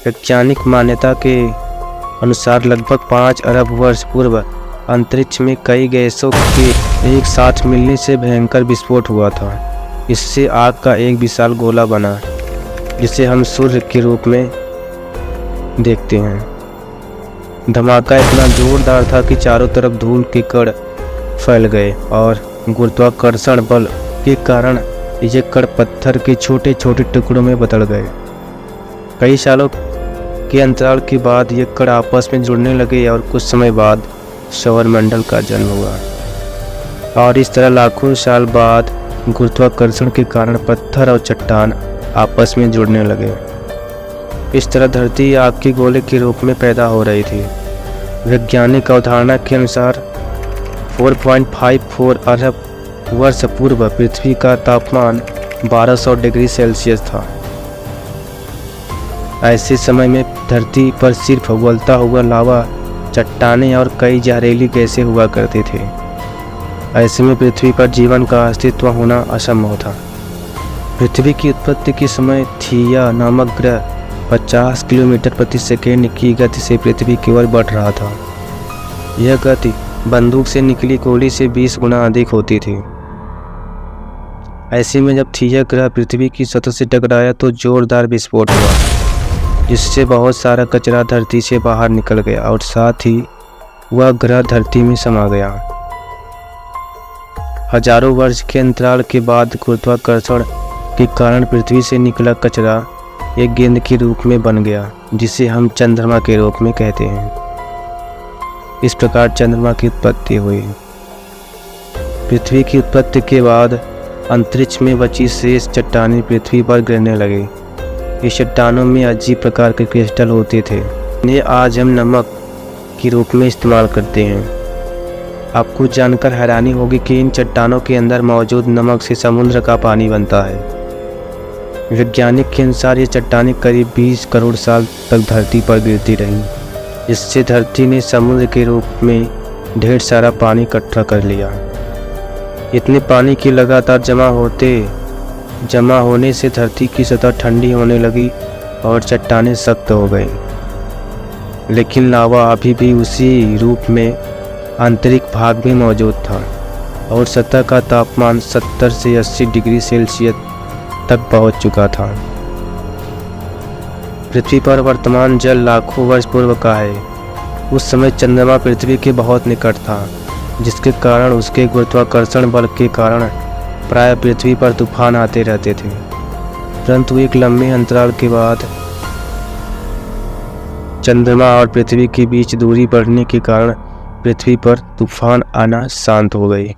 वैज्ञानिक मान्यता के अनुसार लगभग 5 अरब वर्ष पूर्व अंतरिक्ष में कई गैसों के एक साथ मिलने से भयंकर विस्फोट हुआ था। इससे आग का एक विशाल गोला बना, जिसे हम सूर्य के रूप में देखते हैं। धमाका इतना जोरदार था कि चारों तरफ धूल के कण फैल गए और गुरुत्वाकर्षण बल के कारण ये कण पत्थर के छोटे छोटे टुकड़ों में बदल गए। कई सालों के अंतराल के बाद ये कण आपस में जुड़ने लगे और कुछ समय बाद सौरमंडल का जन्म हुआ। और इस तरह लाखों साल बाद गुरुत्वाकर्षण के कारण पत्थर और चट्टान आपस में जुड़ने लगे। इस तरह धरती आग के गोले के रूप में पैदा हो रही थी। वैज्ञानिक अवधारणा के अनुसार 4.54 अरब वर्ष पूर्व पृथ्वी का तापमान 1200 डिग्री सेल्सियस था। ऐसे समय में धरती पर सिर्फ उबलता हुआ लावा, चट्टानें और कई जहरीली गैसें हुआ करती थी। ऐसे में पृथ्वी पर जीवन का अस्तित्व होना असंभव था। पृथ्वी की उत्पत्ति के समय थिया नामक ग्रह 50 किलोमीटर प्रति सेकेंड की गति से पृथ्वी की ओर बढ़ रहा था। यह गति बंदूक से निकली गोली से 20 गुना अधिक होती थी। ऐसे में जब थिया ग्रह पृथ्वी की सतह से टकराया तो जोरदार विस्फोट हुआ, जिससे बहुत सारा कचरा धरती से बाहर निकल गया और साथ ही वह ग्रह धरती में समा गया। हजारों वर्ष के अंतराल के बाद गुरुत्वाकर्षण के कारण पृथ्वी से निकला कचरा एक गेंद के रूप में बन गया, जिसे हम चंद्रमा के रूप में कहते हैं। इस प्रकार चंद्रमा की उत्पत्ति हुई। पृथ्वी की उत्पत्ति के बाद अंतरिक्ष में बची शेष चट्टानें पृथ्वी पर गिरने लगी। इस चट्टानों में अजीब प्रकार के क्रिस्टल होते थे, इन्हें आज हम नमक के रूप में इस्तेमाल करते हैं। आपको जानकर हैरानी होगी कि इन चट्टानों के अंदर मौजूद नमक से समुद्र का पानी बनता है। वैज्ञानिक के अनुसार ये चट्टानें करीब 20 करोड़ साल तक धरती पर गिरती रहीं। इससे धरती ने समुद्र के रूप में ढेर सारा पानी इकट्ठा कर लिया। इतने पानी के लगातार जमा होने से धरती की सतह ठंडी होने लगी और चट्टानें सख्त हो गई। लेकिन लावा अभी भी उसी रूप में आंतरिक भाग में मौजूद था और सतह का तापमान 70 से 80 डिग्री सेल्सियस तक पहुंच चुका था। पृथ्वी पर वर्तमान जल लाखों वर्ष पूर्व का है। उस समय चंद्रमा पृथ्वी के बहुत निकट था, जिसके कारण उसके गुरुत्वाकर्षण बल के कारण प्राय पृथ्वी पर तूफान आते रहते थे। परंतु एक लंबे अंतराल के बाद चंद्रमा और पृथ्वी के बीच दूरी बढ़ने के कारण पृथ्वी पर तूफान आना शांत हो गई।